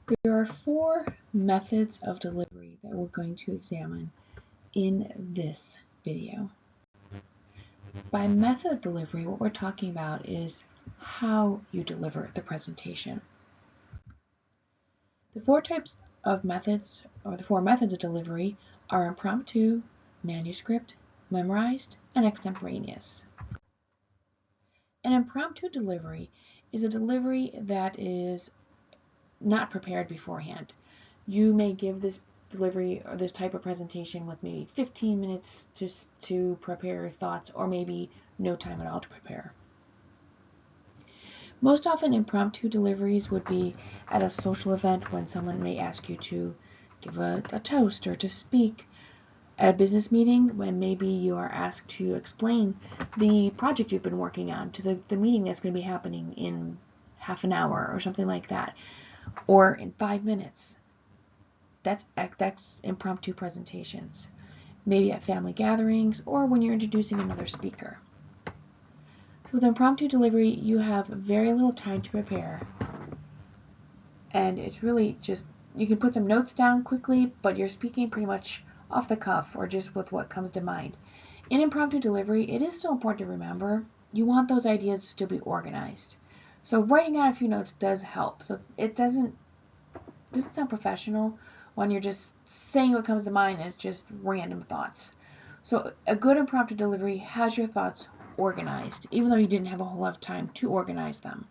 There are 4 methods of delivery that we're going to examine in this video. By method of delivery, what we're talking about is how you deliver the presentation. The 4 types of methods, or the 4 methods of delivery, are impromptu, manuscript, memorized, and extemporaneous. An impromptu delivery is a delivery that is not prepared beforehand. You may give this delivery or this type of presentation with maybe 15 minutes to prepare your thoughts, or maybe no time at all to prepare. Most often impromptu deliveries would be at a social event when someone may ask you to give a toast or to speak. At a business meeting when maybe you are asked to explain the project you've been working on to the meeting that's going to be happening in half an hour or something like that, or in 5 minutes. That's impromptu presentations. Maybe at family gatherings or when you're introducing another speaker. So with impromptu delivery, you have very little time to prepare. And it's really just, you can put some notes down quickly, but you're speaking pretty much off the cuff or just with what comes to mind. In impromptu delivery, it is still important to remember you want those ideas to still be organized. So writing out a few notes does help. So it doesn't sound professional when you're just saying what comes to mind and it's just random thoughts. So a good impromptu delivery has your thoughts organized, even though you didn't have a whole lot of time to organize them.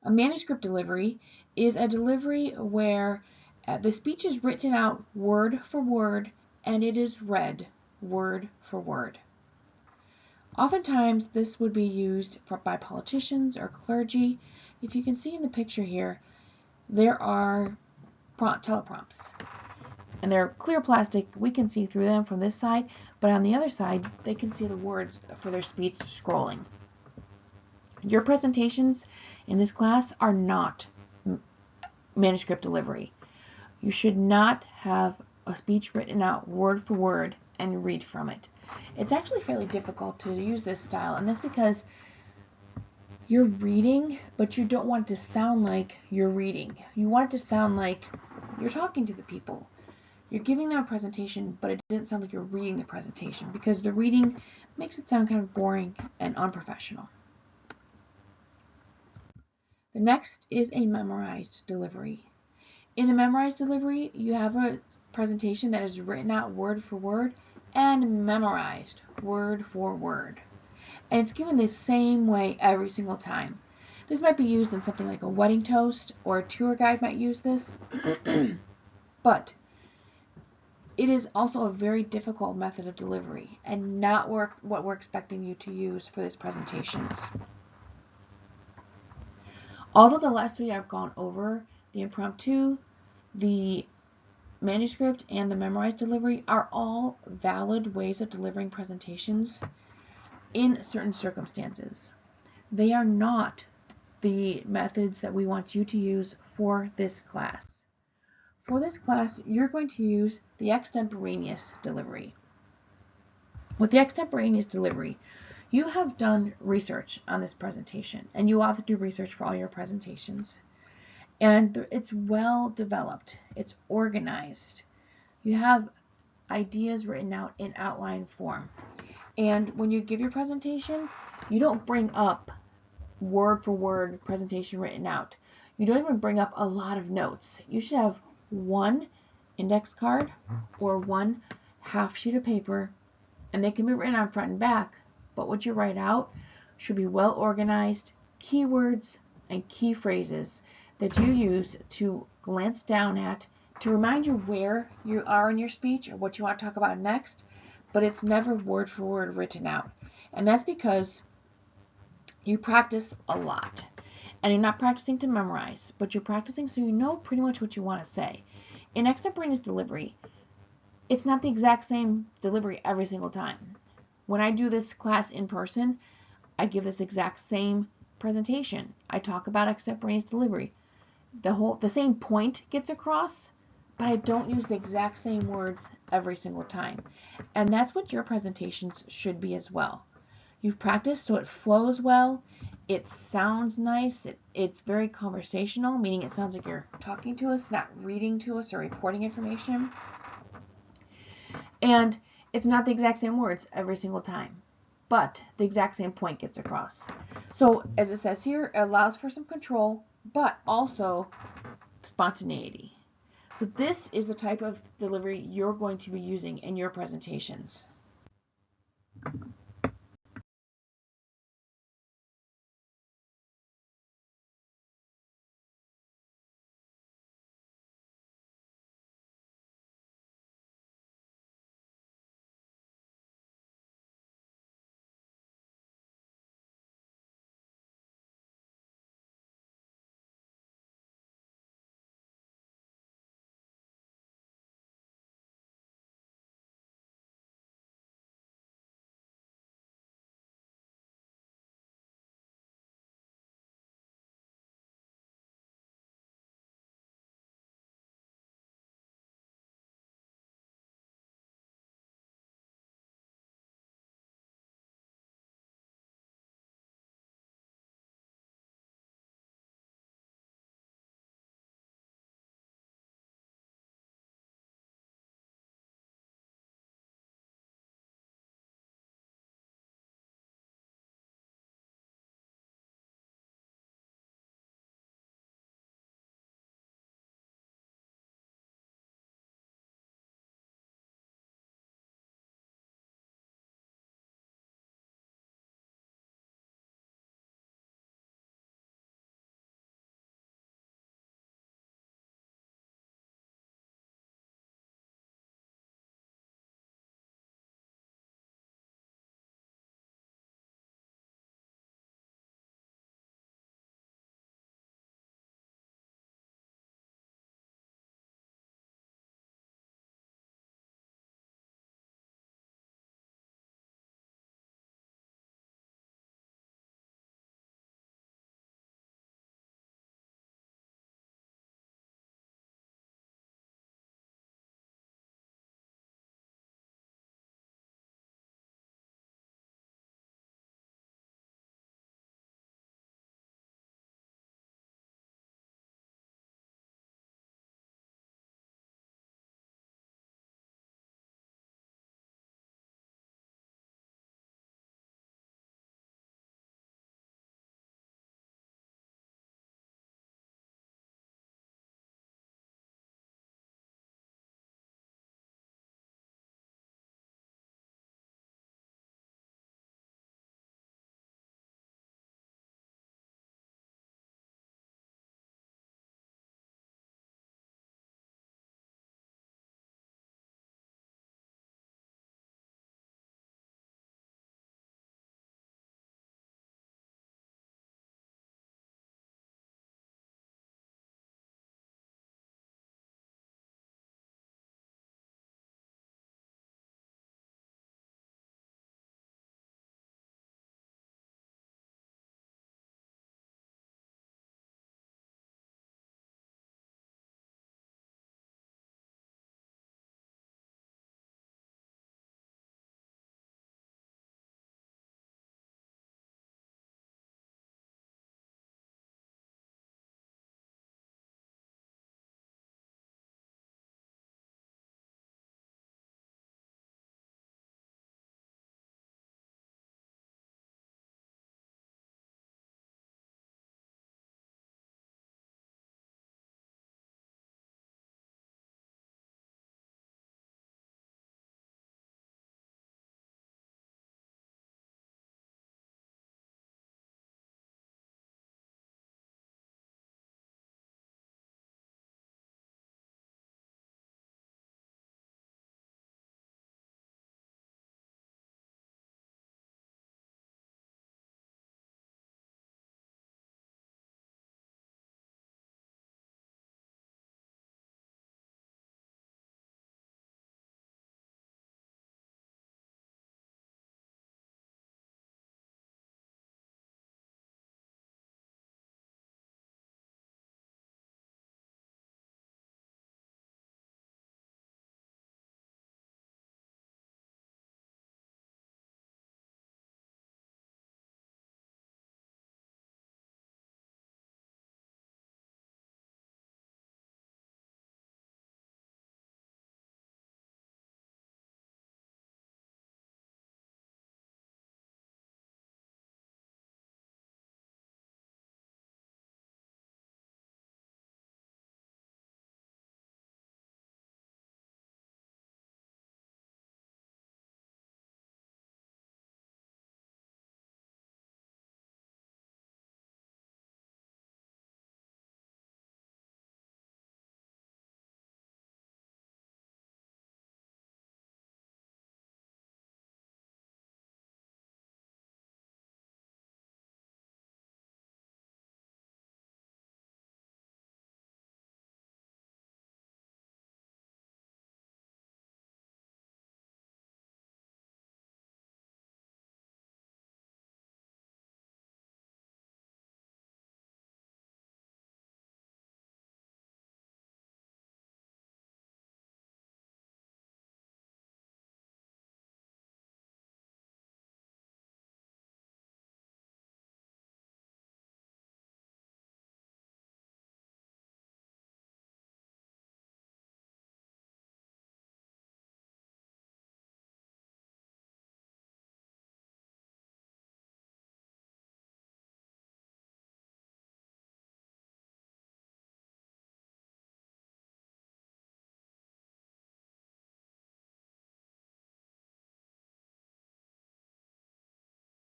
A manuscript delivery is a delivery where the speech is written out word for word and it is read word for word. Oftentimes this would be used by politicians or clergy. If you can see in the picture here, there are teleprompts, and they're clear plastic. We can see through them from this side, but on the other side they can see the words for their speech scrolling. Your presentations in this class are not manuscript delivery. You should not have a speech written out word for word and read from it. It's actually fairly difficult to use this style, and that's because you're reading, but you don't want it to sound like you're reading. You want it to sound like you're talking to the people. You're giving them a presentation, but it doesn't sound like you're reading the presentation, because the reading makes it sound kind of boring and unprofessional. The next is a memorized delivery. In the memorized delivery, you have a presentation that is written out word for word and memorized word for word. And it's given the same way every single time. This might be used in something like a wedding toast, or a tour guide might use this. But it is also a very difficult method of delivery and not what we're expecting you to use for these presentations. Although the last 3 I've gone over, the impromptu, the manuscript, and the memorized delivery are all valid ways of delivering presentations in certain circumstances. They are not the methods that we want you to use for this class. For this class, you're going to use the extemporaneous delivery. With the extemporaneous delivery, you have done research on this presentation, and you have to do research for all your presentations. And it's well developed. It's organized. You have ideas written out in outline form. And when you give your presentation, you don't bring up word for word presentation written out. You don't even bring up a lot of notes. You should have one index card or one half sheet of paper, and they can be written on front and back, but what you write out should be well organized keywords and key phrases that you use to glance down at to remind you where you are in your speech or what you want to talk about next, but it's never word for word written out. And that's because you practice a lot. And you're not practicing to memorize, but you're practicing so you know pretty much what you want to say. In extemporaneous delivery, it's not the exact same delivery every single time. When I do this class in person, I give this exact same presentation. I talk about extemporaneous delivery. The same point gets across, but I don't use the exact same words every single time. And that's what your presentations should be as well. You've practiced so it flows well, It sounds nice. It's very conversational, meaning it sounds like you're talking to us, not reading to us or reporting information. And it's not the exact same words every single time, but the exact same point gets across. So as it says here, it allows for some control, but also spontaneity. So this is the type of delivery you're going to be using in your presentations.